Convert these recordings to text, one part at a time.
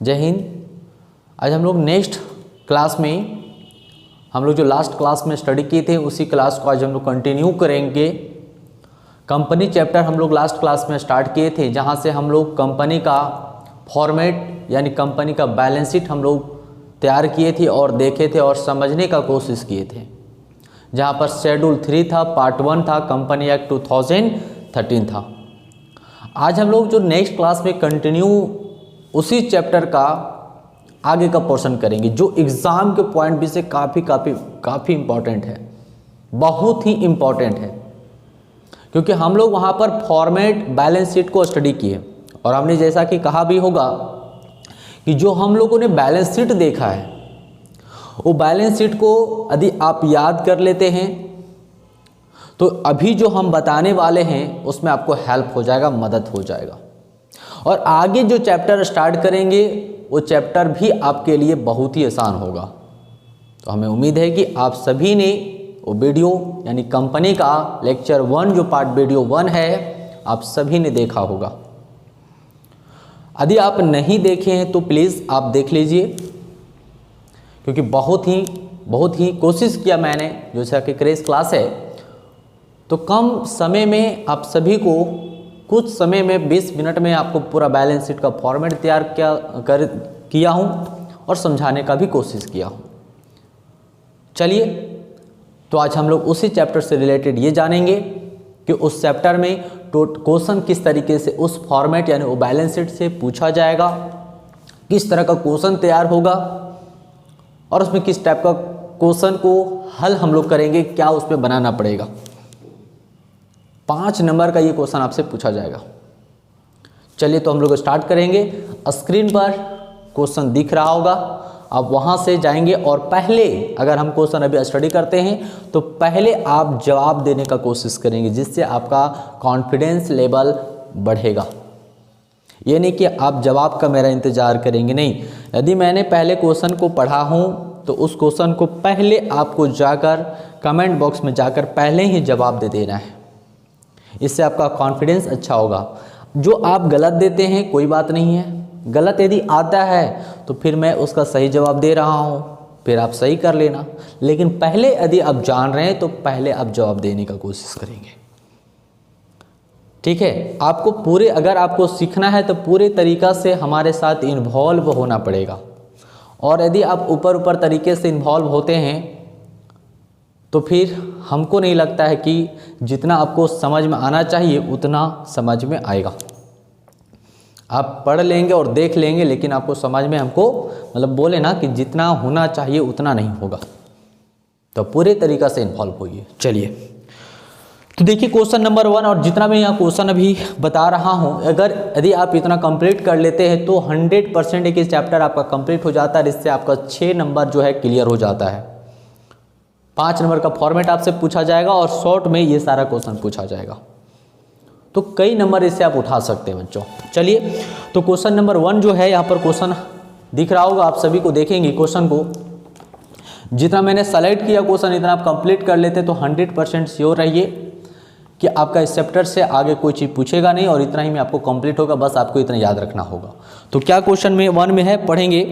जय हिंद। आज हम लोग नेक्स्ट क्लास में हम लोग जो लास्ट क्लास में स्टडी किए थे उसी क्लास को आज हम लोग कंटिन्यू करेंगे। कंपनी चैप्टर हम लोग लास्ट क्लास में स्टार्ट किए थे, जहां से हम लोग कंपनी का फॉर्मेट यानी कंपनी का बैलेंस शीट हम लोग तैयार किए थे और देखे थे और समझने का कोशिश किए थे। जहां पर शेड्यूल 3 था, पार्ट 1 था, कंपनी एक्ट 2013 था। आज हम लोग जो नेक्स्ट क्लास में कंटिन्यू उसी चैप्टर का आगे का पोर्शन करेंगे, जो एग्ज़ाम के पॉइंट भी से काफ़ी इम्पॉर्टेंट है, बहुत ही इम्पॉर्टेंट है। क्योंकि हम लोग वहाँ पर फॉर्मेट बैलेंस शीट को स्टडी किए और हमने जैसा कि कहा भी होगा कि जो हम लोगों ने बैलेंस शीट देखा है वो बैलेंस शीट को यदि आप याद कर लेते हैं तो अभी जो हम बताने वाले हैं उसमें आपको हेल्प हो जाएगा, मदद हो जाएगा। और आगे जो चैप्टर स्टार्ट करेंगे वो चैप्टर भी आपके लिए बहुत ही आसान होगा। तो हमें उम्मीद है कि आप सभी ने वो वीडियो यानी कंपनी का लेक्चर 1 जो पार्ट वीडियो 1 है आप सभी ने देखा होगा। यदि आप नहीं देखे हैं तो प्लीज़ आप देख लीजिए, क्योंकि बहुत ही कोशिश किया मैंने, जैसा कि क्रैश क्लास है तो कम समय में आप सभी को कुछ समय में 20 मिनट में आपको पूरा बैलेंस शीट का फॉर्मेट तैयार किया हूँ और समझाने का भी कोशिश किया हूँ। चलिए तो आज हम लोग उसी चैप्टर से रिलेटेड ये जानेंगे कि उस चैप्टर में क्वेश्चन किस तरीके से उस फॉर्मेट यानी वो बैलेंस शीट से पूछा जाएगा, किस तरह का क्वेश्चन तैयार होगा और उसमें किस टाइप का क्वेश्चन को हल हम लोग करेंगे, क्या उसमें बनाना पड़ेगा। 5 नंबर का ये क्वेश्चन आपसे पूछा जाएगा। चलिए तो हम लोग स्टार्ट करेंगे। स्क्रीन पर क्वेश्चन दिख रहा होगा, आप वहाँ से जाएंगे और पहले अगर हम क्वेश्चन अभी स्टडी करते हैं तो पहले आप जवाब देने का कोशिश करेंगे, जिससे आपका कॉन्फिडेंस लेवल बढ़ेगा। ये नहीं कि आप जवाब का मेरा इंतज़ार करेंगे, नहीं। यदि मैंने पहले क्वेश्चन को पढ़ा हूँ तो उस क्वेश्चन को पहले आपको जाकर कमेंट बॉक्स में जाकर पहले ही जवाब दे देना है। इससे आपका कॉन्फिडेंस अच्छा होगा। जो आप गलत देते हैं कोई बात नहीं है, गलत यदि आता है तो फिर मैं उसका सही जवाब दे रहा हूँ, फिर आप सही कर लेना। लेकिन पहले यदि आप जान रहे हैं तो पहले आप जवाब देने का कोशिश करेंगे, ठीक है। आपको पूरे अगर आपको सीखना है तो पूरे तरीक़ा से हमारे साथ इन्वॉल्व होना पड़ेगा। और यदि आप ऊपर तरीके से इन्वॉल्व होते हैं तो फिर हमको नहीं लगता है कि जितना आपको समझ में आना चाहिए उतना समझ में आएगा। आप पढ़ लेंगे और देख लेंगे लेकिन आपको समझ में हमको मतलब बोले ना कि जितना होना चाहिए उतना नहीं होगा। तो पूरे तरीक़ा से इन्वॉल्व होइए। चलिए तो देखिए क्वेश्चन नंबर 1, और जितना मैं यहाँ क्वेश्चन अभी बता रहा हूँ अगर यदि आप इतना कंप्लीट कर लेते हैं तो 100% एक चैप्टर आपका कंप्लीट हो जाता है। इससे आपका 6 नंबर जो है क्लियर हो जाता है। 5 नंबर का फॉर्मेट आपसे पूछा जाएगा और शॉर्ट में ये सारा क्वेश्चन पूछा जाएगा, तो कई नंबर इससे आप उठा सकते हैं बच्चों। चलिए तो क्वेश्चन नंबर 1 जो है यहाँ पर क्वेश्चन दिख रहा होगा, आप सभी को देखेंगे क्वेश्चन को। जितना मैंने सेलेक्ट किया क्वेश्चन इतना आप कंप्लीट कर लेते तो 100% श्योर रहिए कि आपका इस चैप्टर से आगे कोई चीज़ पूछेगा नहीं और इतना ही में आपको कंप्लीट होगा। बस आपको इतना याद रखना होगा। तो क्या क्वेश्चन में 1 में है, पढ़ेंगे।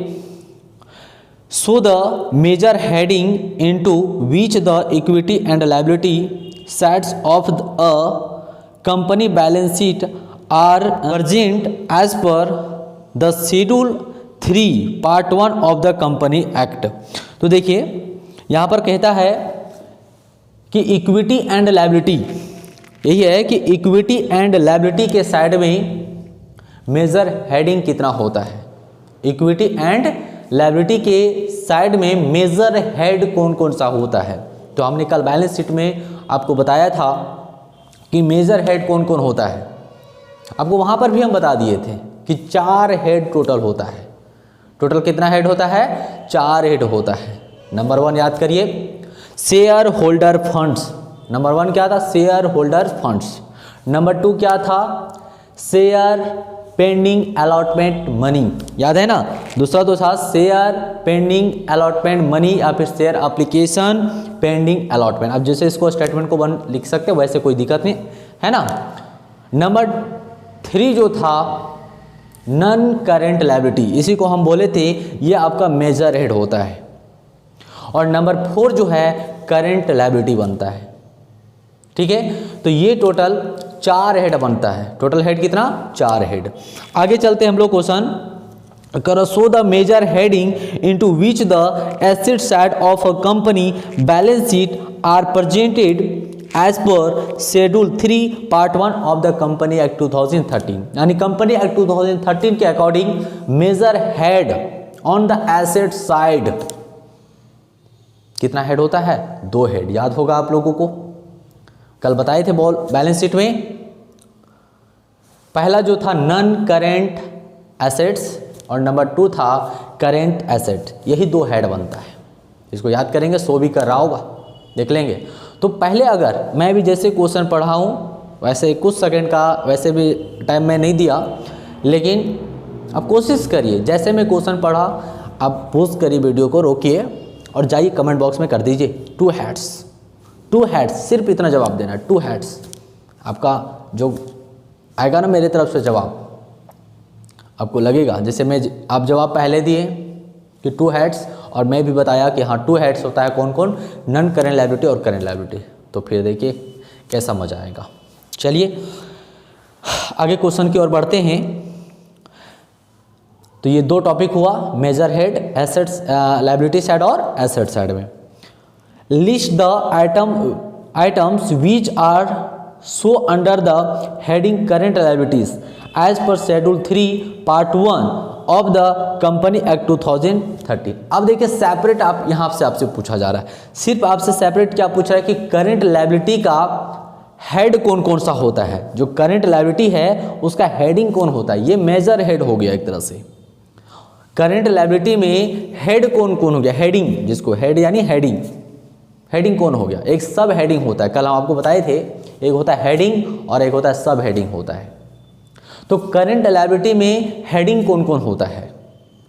So the major heading into which the equity and liability sides of a company balance sheet are present as per the schedule 3 part 1 of the company act। तो देखिए यहाँ पर कहता है कि इक्विटी एंड लायबिलिटी, यही है कि इक्विटी एंड लायबिलिटी के साइड में मेजर हेडिंग कितना होता है। इक्विटी एंड लायबिलिटी के साइड में मेजर हेड कौन कौन सा होता है। तो हमने कल बैलेंस शीट में आपको बताया था कि मेजर हेड कौन कौन होता है। आपको वहाँ पर भी हम बता दिए थे कि 4 हेड टोटल होता है। टोटल कितना हेड होता है? 4 हेड होता है। नंबर 1 याद करिए, शेयर होल्डर फंड्स। नंबर 1 क्या था? Share holder funds. नंबर 2 क्या था? शेयर पेंडिंग अलॉटमेंट मनी, याद है ना। दूसरा तो था शेयर पेंडिंग अलॉटमेंट मनी या फिर शेयर एप्लीकेशन पेंडिंग अलॉटमेंट। अब जैसे इसको स्टेटमेंट को लिख सकते हो वैसे कोई दिक्कत नहीं है ना। नंबर 3 जो था नॉन करेंट लायबिलिटी, इसी को हम बोले थे ये आपका मेजर हेड होता है। और नंबर 4 जो है करेंट लायबिलिटी बनता है। ठीक है, तो ये टोटल 4 हेड बनता है। टोटल हेड कितना? 4 हेड। आगे चलते हैं हम लोग क्वेश्चन करो। So the major heading into which the asset side of a company balance sheet are presented as per schedule 3 part 1 of the company act 2013। यानी कंपनी एक्ट 2013 के according major head on the asset side कितना head होता है? 2 head. याद होगा आप लोगों को, कल बताए थे बैलेंस शीट में। पहला जो था नॉन करेंट एसेट्स और नंबर 2 था करेंट एसेट, यही 2 हेड बनता है। इसको याद करेंगे, सो भी कर रहा होगा, देख लेंगे। तो पहले अगर मैं भी जैसे क्वेश्चन पढ़ा हूँ वैसे कुछ सेकंड का वैसे भी टाइम मैं नहीं दिया, लेकिन अब कोशिश करिए जैसे मैं क्वेश्चन पढ़ा आप पोस्ट करिए, वीडियो को रोकिए और जाइए कमेंट बॉक्स में कर दीजिए 2 हेड्स, 2 हेड्स, सिर्फ इतना जवाब देना है 2 हेड्स। आपका जो आएगा ना मेरे तरफ से जवाब, आपको लगेगा जैसे मैं आप जवाब पहले दिए कि 2 हेड्स और मैं भी बताया कि हाँ 2 हेड्स होता है कौन कौन? नॉन करेंट लायबिलिटी और करेंट लायबिलिटी। तो फिर देखिए कैसा मजा आएगा। चलिए आगे क्वेश्चन की ओर बढ़ते हैं। तो ये 2 टॉपिक हुआ, major head assets liability side और एसेट साइड में। List the items which are so under the heading current liabilities as per schedule 3 part 1 of the company act 2013। अब देखिए सेपरेट आप यहाँ से आपसे पूछा जा रहा है, सिर्फ आपसे सेपरेट क्या पूछ रहा है कि करेंट लायबिलिटी का हेड कौन कौन सा होता है। जो करेंट लायबिलिटी है उसका हेडिंग कौन होता है? ये मेजर हेड हो गया एक तरह से। करेंट लायबिलिटी में हेड कौन कौन हो गया? हेडिंग, जिसको हेड यानी हेडिंग, हेडिंग कौन हो गया? एक सब हेडिंग होता है, कल हम आपको बताए थे, एक होता है हेडिंग और एक होता है सब हेडिंग होता है। तो करेंट लायबिलिटी में हेडिंग कौन कौन होता है,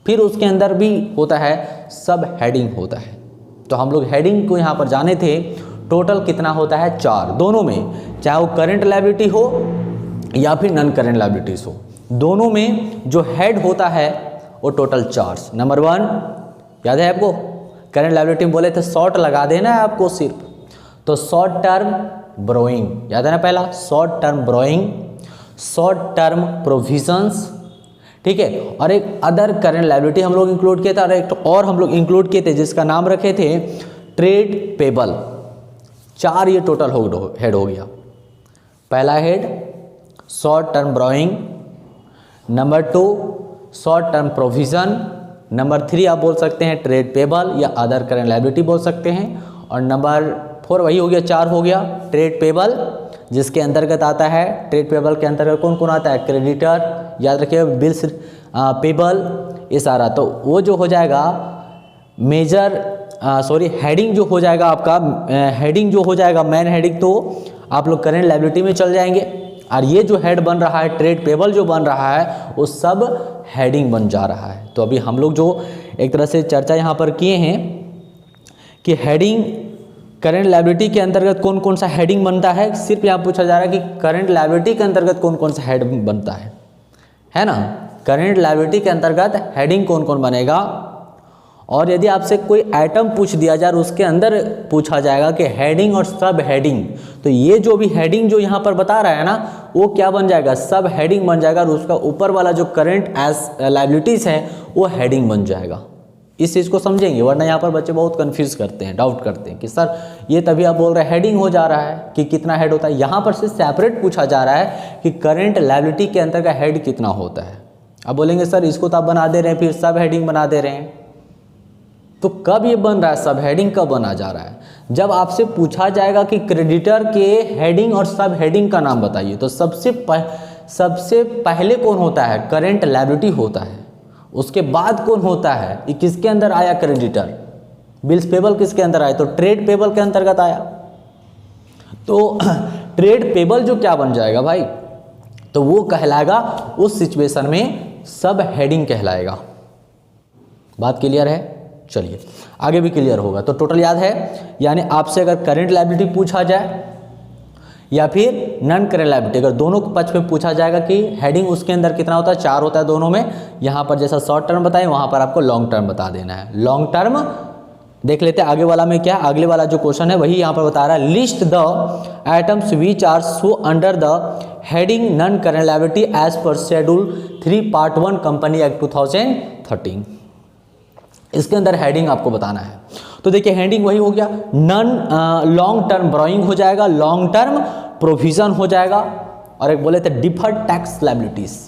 फिर उसके अंदर भी होता है सब हेडिंग होता है। तो हम लोग हेडिंग को यहाँ पर जाने थे, टोटल कितना होता है? 4, दोनों में, चाहे वो करेंट लायबिलिटी हो या फिर नॉन करेंट लायबिलिटीज हो, दोनों में जो हेड होता है वो टोटल 4। नंबर 1 याद है आपको? करेंट लायबिलिटी में बोले थे शॉर्ट लगा देना है आपको सिर्फ, तो शॉर्ट टर्म बोरोइंग, याद है ना? पहला short term borrowing, short term provisions, ठीक है। और एक अदर करेंट लायबिलिटी हम लोग इंक्लूड किया था, और एक और हम लोग इंक्लूड किए थे जिसका नाम रखे थे ट्रेड पेबल। 4 ये टोटल हेड हो गया। पहला head short term borrowing, number 2 short term provision, number 3 आप बोल सकते हैं ट्रेड पेबल या अदर करेंट लायबिलिटी बोल सकते हैं, और नंबर 4 वही हो गया, 4 हो गया ट्रेड पेबल, जिसके अंतर्गत आता है, ट्रेड पेबल के अंतर्गत कौन कौन आता है? क्रेडिटर, याद रखिए, बिल्स पेबल, ये सारा। तो वो जो हो जाएगा मेजर हेडिंग जो हो जाएगा आपका, हेडिंग जो हो जाएगा मेन हेडिंग, तो आप लोग करेंट लायबिलिटी में चल जाएंगे। और ये जो हेड बन रहा है ट्रेड पेबल जो बन रहा है वो सब हेडिंग बन जा रहा है। तो अभी हम लोग जो एक तरह से चर्चा यहाँ पर किए हैं कि हेडिंग करेंट लायबिलिटी के अंतर्गत कौन कौन सा हेडिंग बनता है, सिर्फ यहाँ पूछा जा रहा है कि करेंट लायबिलिटी के अंतर्गत कौन कौन सा हेड बनता है ना? करेंट लायबिलिटी के अंतर्गत हेडिंग कौन कौन बनेगा। और यदि आपसे कोई आइटम पूछ दिया जाए उसके अंदर पूछा जाएगा कि हेडिंग और सब हेडिंग, तो ये जो भी हेडिंग जो यहाँ पर बता रहा है ना, वो क्या बन जाएगा? सब हेडिंग बन जाएगा, और उसका ऊपर वाला जो करेंट लायबिलिटीज है वो हेडिंग बन जाएगा। इस चीज़ को समझेंगे, वरना यहाँ पर बच्चे बहुत कंफ्यूज करते हैं, डाउट करते हैं कि सर ये तभी आप बोल रहे हैं हेडिंग हो जा रहा है कि कितना हेड होता है। यहाँ पर से सेपरेट पूछा जा रहा है कि करेंट लायबिलिटी के अंतर्गत हेड कितना होता है। अब बोलेंगे सर इसको तो आप बना दे रहे हैं, फिर सब हेडिंग बना दे रहे हैं, तो कब ये बन रहा है? सब हेडिंग कब बना जा रहा है? जब आपसे पूछा जाएगा कि क्रेडिटर के हेडिंग और सब हेडिंग का नाम बताइए, तो सबसे पहले कौन होता है? करेंट लायबिलिटी होता है। उसके बाद कौन होता है? ये किसके अंदर आया? क्रेडिटर। बिल्स पेबल किसके अंदर आया? तो ट्रेड पेबल के अंतर्गत आया। तो ट्रेड पेबल जो क्या बन जाएगा भाई? तो वो कहलाएगा उस सिचुएशन में सब हेडिंग कहलाएगा। बात क्लियर है? चलिए आगे भी क्लियर होगा। तो टोटल याद है, यानी आपसे अगर करेंट लायबिलिटी पूछा जाए या फिर नॉन करेंट लायबिलिटी। अगर दोनों पक्ष में पूछा जाएगा कि हेडिंग उसके अंदर कितना होता है, 4 होता है दोनों में। यहाँ पर जैसा शॉर्ट टर्म बताएं वहाँ पर आपको लॉन्ग टर्म बता देना है। लॉन्ग टर्म देख लेते हैं आगे वाला में क्या, अगले वाला जो क्वेश्चन है वही यहाँ पर बता रहा है। List the items which are so under the heading non current liability as per schedule 3 part 1 company act 2013। इसके अंदर हेडिंग आपको बताना है। तो देखिए हेडिंग वही हो गया, नॉन लॉन्ग टर्म बोरोइंग हो जाएगा, लॉन्ग टर्म प्रोविजन हो जाएगा, और एक बोले थे डिफर्ड टैक्स लायबिलिटीज।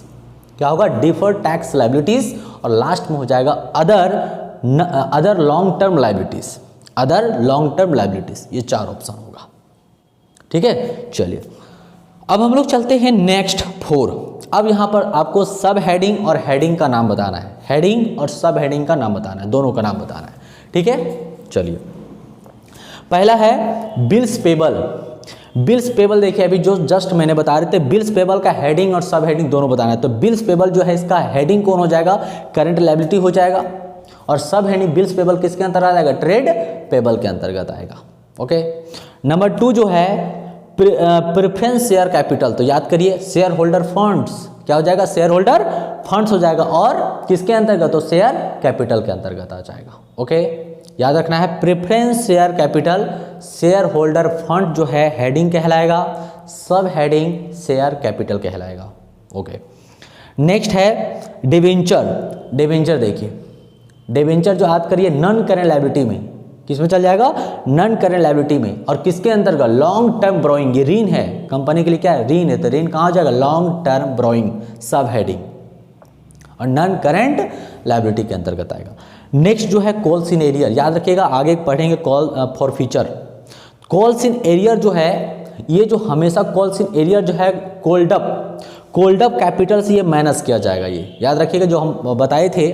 क्या होगा, डिफर्ड टैक्स लायबिलिटीज, और लास्ट में हो जाएगा other long term liabilities, other long term liabilities. ये 4 ऑप्शन होगा। ठीक है, चलिए अब हम लोग चलते हैं नेक्स्ट 4। अब यहाँ पर आपको सब हेडिंग और हेडिंग का नाम बताना है, हेडिंग और सब हेडिंग का नाम बताना है, दोनों का नाम बताना है। ठीक है, चलिए पहला है बिल्स पेबल। बिल्स पेबल देखिए अभी जो जस्ट मैंने बता रहे थे, बिल्स पेबल का हेडिंग और सब हेडिंग दोनों बताना है। तो बिल्स पेबल जो है इसका हेडिंग कौन हो जाएगा, करंट लायबिलिटी हो जाएगा, और सब हेडिंग बिल्स पेबल किसके अंतर्गत आ जाएगा, ट्रेड पेबल के अंतर्गत आएगा। ओके, नंबर 2 जो है प्रेफरेंस शेयर कैपिटल। तो याद करिए शेयर होल्डर फंड्स, क्या हो जाएगा, शेयर होल्डर फंड्स हो जाएगा, और किसके अंतर्गत, तो शेयर कैपिटल के अंतर्गत आ जाएगा। ओके, याद रखना है preference share capital, share holder fund जो है हेडिंग कहलाएगा, सब हेडिंग शेयर कैपिटल कहलाएगा। ओके, नेक्स्ट है डिवेंचर। डिवेंचर देखिए, डिवेंचर जो याद करिए नॉन करेंट लायबिलिटी में, किस में चल जाएगा, नॉन करेंट लायबिलिटी में, और किसके अंतर्गत, लॉन्ग टर्म बोरोइंग। ये ऋण है, कंपनी के लिए क्या है, ऋण है, तो ऋण कहाँ हो जाएगा, लॉन्ग टर्म बोरोइंग, सब हेडिंग, और नॉन करेंट लायबिलिटी के अंतर्गत आएगा। नेक्स्ट जो है कॉल्स इन एरियर, याद रखिएगा आगे पढ़ेंगे call for future. Calls in arrear जो है, ये जो हमेशा कॉल्स इन एरियर जो है कोल्ड अप कैपिटल से ये माइनस किया जाएगा। ये याद रखिएगा जो हम बताए थे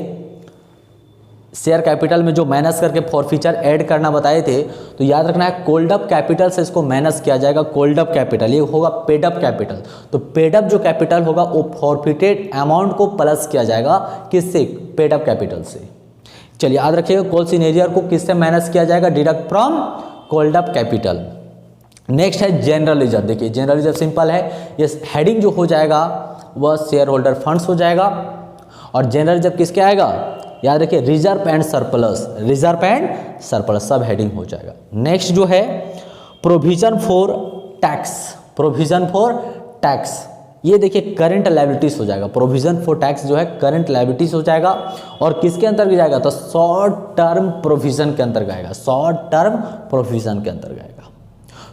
शेयर कैपिटल में जो माइनस करके फॉरफीचर ऐड करना बताए थे, तो याद रखना है कोल्ड अप कैपिटल से इसको माइनस किया जाएगा। कोल्ड अप कैपिटल ये होगा पेड अप कैपिटल, तो पेड अप जो कैपिटल होगा वो फॉरफिटेड अमाउंट को प्लस किया जाएगा, किससे, पेड अप कैपिटल से। चलिए याद रखिएगा कॉल्स इन एरियर को किससे माइनस किया जाएगा, deduct from cold up capital. Next है जनरल रिजर्व। देखिए जनरल रिजर्व सिंपल है, ये हेडिंग जो हो जाएगा वह शेयर होल्डर फंड्स हो जाएगा, और जनरल रिजर्व किसके आएगा, याद रखिए reserve and surplus, reserve and surplus सब हेडिंग हो जाएगा। नेक्स्ट जो है provision for tax, provision for tax, ये देखिए करंट लायबिलिटीज हो जाएगा। प्रोविजन फॉर टैक्स जो है करंट लायबिलिटीज हो जाएगा, और किसके अंतर्गत जाएगा, तो शॉर्ट टर्म प्रोविजन के अंतर्गत आएगा, शॉर्ट टर्म प्रोविजन के अंतर्गत आएगा।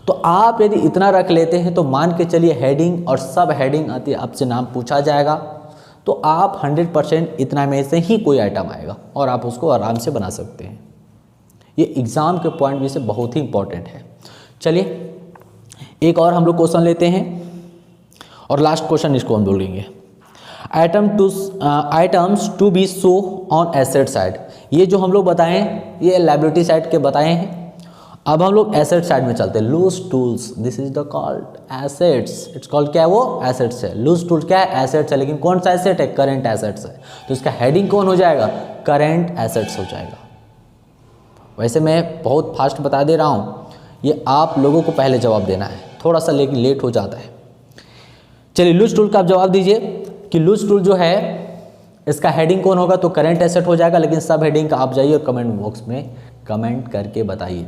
तो आप यदि इतना रख लेते हैं तो मान के चलिए हेडिंग और सब हेडिंग आती है, आपसे नाम पूछा जाएगा तो आप 100% इतना में से ही कोई आइटम आएगा और आप उसको आराम से बना सकते हैं। ये एग्ज़ाम के पॉइंट व्यू से बहुत ही इंपॉर्टेंट है। चलिए एक और हम लोग क्वेश्चन लेते हैं और लास्ट क्वेश्चन इसको हम बोलेंगे। Items to be show on asset side, ये जो हम लोग बताए हैं ये लायबिलिटी साइड के बताए हैं। अब हम लोग एसेट साइड में चलते हैं। Loose tools, this is the called assets, it's called क्या है, वो एसेट्स है। लूज टूल्स क्या है, एसेट्स है, लेकिन कौन सा एसेट है, करेंट एसेट्स है, तो इसका हेडिंग कौन हो जाएगा, करेंट एसेट्स हो जाएगा। वैसे मैं बहुत फास्ट बता दे रहा हूँ, ये आप लोगों को पहले जवाब देना है, थोड़ा सा लेकिन लेट हो जाता है। चलिए लूज टूल का आप जवाब दीजिए कि लूज टूल जो है इसका हेडिंग कौन होगा, तो करेंट एसेट हो जाएगा, लेकिन सब हेडिंग का आप जाइए और कमेंट बॉक्स में कमेंट करके बताइए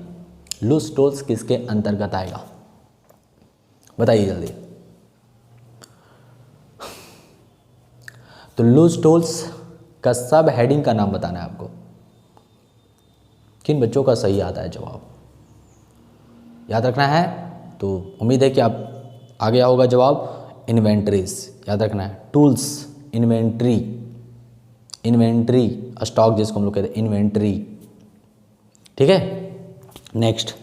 लूज टूल्स किसके अंतर्गत आएगा, बताइए जल्दी। तो लूज टूल्स का सब हेडिंग का नाम बताना है आपको। किन बच्चों का सही आता है जवाब याद रखना है, तो उम्मीद है कि आप आ गया होगा जवाब। इन्वेंट्रीज याद रखना है, टूल्स, इन्वेंट्री, इन्वेंट्री स्टॉक जिसको हम लोग कहते हैं इन्वेंट्री, ठीक है। नेक्स्ट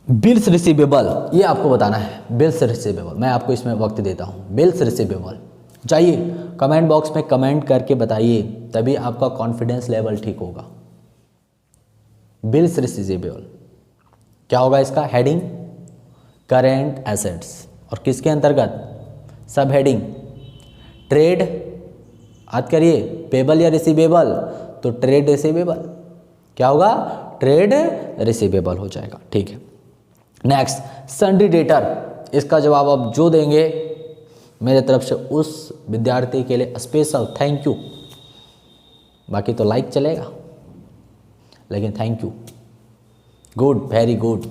बिल्स रिसीवेबल, ये आपको बताना है। बिल्स रिसीवेबल मैं आपको इसमें वक्त देता हूँ। बिल्स रिसीवेबल चाहिए कमेंट बॉक्स में कमेंट करके बताइए, तभी आपका कॉन्फिडेंस लेवल ठीक होगा। बिल्स रिसीवेबल क्या होगा, इसका हेडिंग करेंट एसेट्स, और किसके अंतर्गत, सब हेडिंग ट्रेड, याद करिए पेबल या रिसीवेबल, तो ट्रेड रिसीवेबल क्या होगा, ट्रेड रिसीवेबल हो जाएगा, ठीक है। नेक्स्ट सन्ड्री डेटर, इसका जवाब आप जो देंगे मेरे तरफ से उस विद्यार्थी के लिए स्पेशल थैंक यू। बाकी तो लाइक चलेगा, लेकिन thank you, good, very good.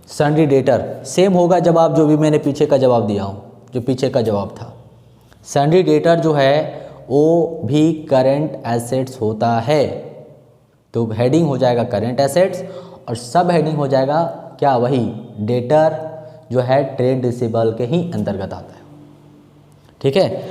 Sundry debtor same होगा जवाब जो भी मैंने पीछे का जवाब दिया हूँ, जो पीछे का जवाब था। सन्ड्री डेटर जो है वो भी करंट एसेट्स होता है, तो हेडिंग हो जाएगा करंट एसेट्स और सब हेडिंग हो जाएगा क्या, वही डेटर जो है ट्रेड रिसीवेबल के ही अंतर्गत आता है। ठीक है,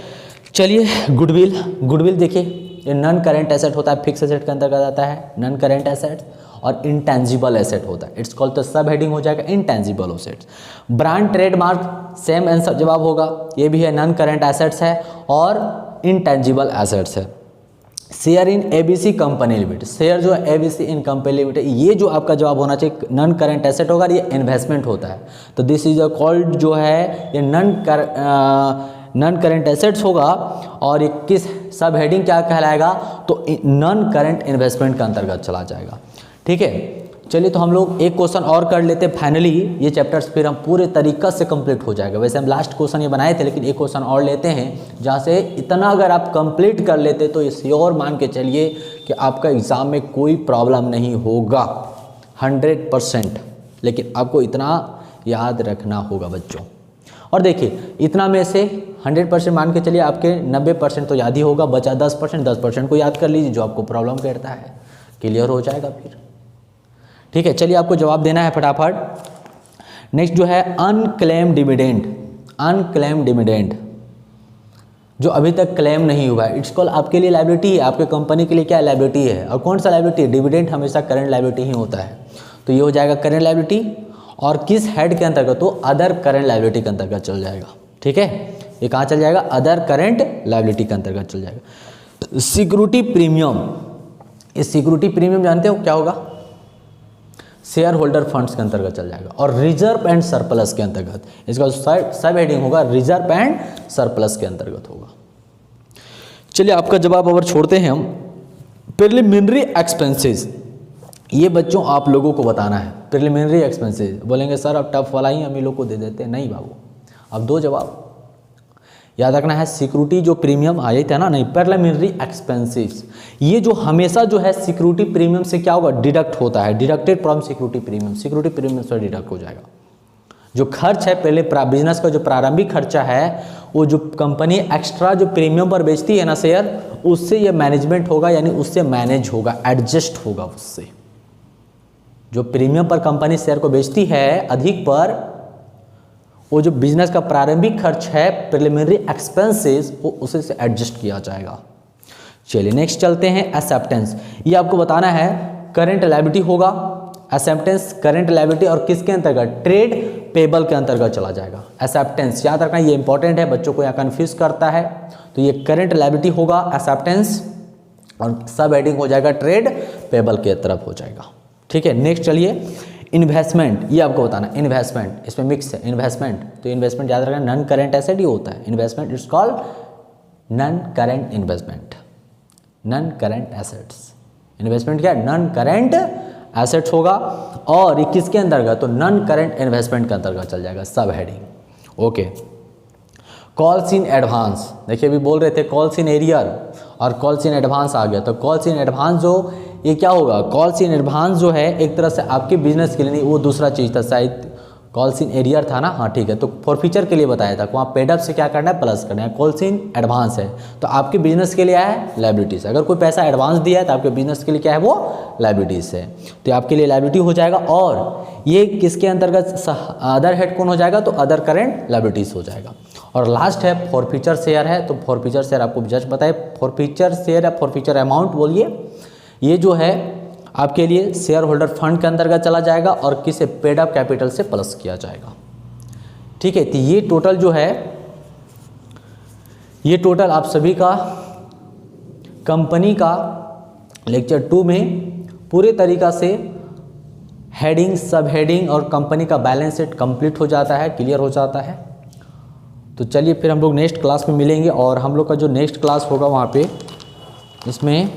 चलिए गुडविल, गुडविल देखिए ये नॉन करंट एसेट होता है, फिक्स एसेट के अंतर्गत आता है नॉन करंट एसेट, और इंटेंजिबल एसेट होता है, इट्स कॉल्ड, तो सब हेडिंग हो जाएगा intangible assets. Brand trademark same answer जवाब होगा, ये भी है नॉन करंट एसेट्स है और इंटेंजिबल एसेट्स है। Share in ABC company limited, share जो है एबीसी इन कंपनी लिमिटेड, ये जो आपका जवाब होना चाहिए नॉन करंट एसेट होगा, ये इन्वेस्टमेंट होता है, तो दिस इज कॉल्ड जो है ये नॉन करंट एसेट्स होगा। और ये किस सब हेडिंग क्या कहलाएगा, तो नॉन करंट इन्वेस्टमेंट के अंतर्गत चला जाएगा। ठीक है, चलिए तो हम लोग एक क्वेश्चन और कर लेते हैं, फाइनली ये चैप्टर्स फिर हम पूरे तरीक़ा से कंप्लीट हो जाएगा। वैसे हम लास्ट क्वेश्चन ये बनाए थे, लेकिन एक क्वेश्चन और लेते हैं जहाँ से इतना अगर आप कंप्लीट कर लेते तो ये श्योर मान के चलिए कि आपका एग्ज़ाम में कोई प्रॉब्लम नहीं होगा 100%, लेकिन आपको इतना याद रखना होगा बच्चों। और देखिए इतना में से 100% मान के चलिए आपके 90% तो याद ही होगा, बचा 10% को याद कर लीजिए जो आपको प्रॉब्लम करता है, क्लियर हो जाएगा फिर। ठीक है, चलिए आपको जवाब देना है फटाफट। नेक्स्ट जो है अनक्लेम डिविडेंड, अनक्लेम डिविडेंड जो अभी तक क्लेम नहीं हुआ है, इट्स कॉल आपके लिए लायबिलिटी है, आपके कंपनी के लिए क्या लायबिलिटी है, और कौन सा लायबिलिटी है, डिविडेंड हमेशा करंट लायबिलिटी ही होता है, तो ये हो जाएगा करंट लायबिलिटी, और किस हेड के अंतर्गत, तो अदर करंट लायबिलिटी के अंतर्गत चल जाएगा। ठीक है, ये कहाँ चल जाएगा, अदर करंट लायबिलिटी के अंतर्गत चल जाएगा। सिक्योरिटी प्रीमियम, इस सिक्योरिटी प्रीमियम जानते हो क्या होगा, शेयर होल्डर फंड्स के अंतर्गत चल जाएगा, और रिजर्व एंड सरप्लस के अंतर्गत, इसका सब हेडिंग होगा रिजर्व एंड सरप्लस के अंतर्गत होगा। चलिए आपका जवाब और छोड़ते हैं हम। प्रिलिमिनरी एक्सपेंसेस, ये बच्चों आप लोगों को बताना है। प्रिलिमिनरी एक्सपेंसेस बोलेंगे सर अब टफ वाला ही हम ही लोग को दे देते हैं, नहीं बाबू, अब दो जवाब याद रखना है। सिक्योरिटी जो प्रीमियम आए थे ना, नहीं, प्रिलिमिनरी एक्सपेंसेस, ये जो हमेशा जो है सिक्योरिटी प्रीमियम से क्या होगा, डिडक्ट होता है, deducted from security premium, security premium से डिडक्ट हो जाएगा। जो खर्च है पहले बिजनेस का जो प्रारंभिक खर्चा है, वो जो कंपनी एक्स्ट्रा जो प्रीमियम पर बेचती है ना शेयर, उससे ये मैनेजमेंट होगा, यानी उससे मैनेज होगा, एडजस्ट होगा उससे। जो प्रीमियम पर कंपनी शेयर को बेचती है अधिक पर, वो जो बिजनेस का प्रारंभिक खर्च है प्रिलिमिनरी एक्सपेंसेस, वो उसे से एडजस्ट किया जाएगा। चलिए नेक्स्ट चलते हैं एक्सेप्टेंस, ये आपको बताना है करंट लायबिलिटी होगा, एक्सेप्टेंस करंट लायबिलिटी, और किसके अंतर्गत, ट्रेड पेबल के अंतर्गत चला जाएगा। एक्सेप्टेंस याद रखना, ये इंपॉर्टेंट है, बच्चों को यहाँ कन्फ्यूज करता है, तो ये करंट लायबिलिटी होगा एक्सेप्टेंस, और सब हेडिंग हो जाएगा ट्रेड पेबल के तरफ हो जाएगा। ठीक है, नेक्स्ट चलिए इन्वेस्टमेंट, ये आपको बताना, इन्वेस्टमेंट इसमें मिक्स है, इन्वेस्टमेंट, तो इन्वेस्टमेंट याद रखना नॉन करंट एसेट ही होता है, investment it's called non current investment, non current assets, investment क्या है, नॉन करंट एसेट्स होगा, और ये किसके अंतर्गत, तो नॉन करंट इन्वेस्टमेंट के अंतर्गत चल जाएगा सब heading. Okay, calls in advance, देखिए अभी बोल रहे थे कॉल्स इन एरियर और कॉल्स इन एडवांस आ गया, तो कॉल्स इन एडवांस जो ये क्या होगा, कॉल्स इन एडवांस जो है एक तरह से आपके बिजनेस के लिए नहीं, वो दूसरा चीज़ था शायद, कॉल्स इन एरियर था ना, हाँ ठीक है, तो फॉरफीचर के लिए बताया था, वहाँ पेडअप से क्या करना है, प्लस करना है, कॉल्स इन एडवांस है तो आपके बिजनेस के लिए है लायबिलिटीज, अगर कोई पैसा एडवांस दिया है तो आपके बिजनेस के लिए क्या है, वो लायबिलिटीज है, तो आपके लिए लायबिलिटी हो जाएगा। और ये किसके अंतर्गत, अदर हेड कौन हो जाएगा, तो अदर करेंट लायबिलिटीज हो जाएगा। और लास्ट है फॉरफीचर शेयर है, तो फॉरफीचर शेयर आपको जस्ट बताए, फॉरफीचर शेयर या फॉरफीचर अमाउंट बोलिए, ये जो है आपके लिए शेयर होल्डर फंड के अंतर्गत चला जाएगा और किसे पेड अप कैपिटल से प्लस किया जाएगा। ठीक है, तो ये टोटल जो है, ये टोटल आप सभी का कंपनी का लेक्चर 2 में पूरे तरीका से हेडिंग, सब हेडिंग और कंपनी का बैलेंस शीट कंप्लीट हो जाता है, क्लियर हो जाता है। तो चलिए फिर हम लोग नेक्स्ट क्लास में मिलेंगे, और हम लोग का जो नेक्स्ट क्लास होगा वहाँ पे इसमें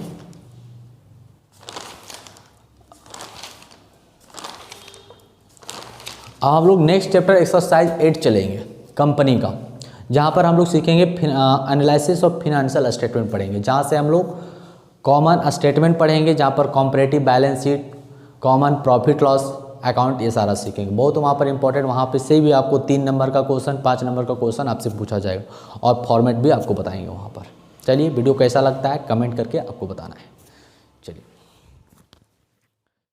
अब हम लोग नेक्स्ट चैप्टर एक्सरसाइज 8 चलेंगे कंपनी का, जहाँ पर हम लोग सीखेंगे एनालिसिस ऑफ फिनेंशियल स्टेटमेंट पढ़ेंगे, जहाँ से हम लोग कॉमन स्टेटमेंट पढ़ेंगे, जहाँ पर comparative balance sheet, common profit loss account, ये सारा सीखेंगे। बहुत वहाँ पर इंपॉर्टेंट, वहाँ पे से भी आपको 3 नंबर का क्वेश्चन, 5 नंबर का क्वेश्चन आपसे पूछा जाएगा और फॉर्मेट भी आपको बताएंगे वहाँ पर। चलिए वीडियो कैसा लगता है कमेंट करके आपको बताना है।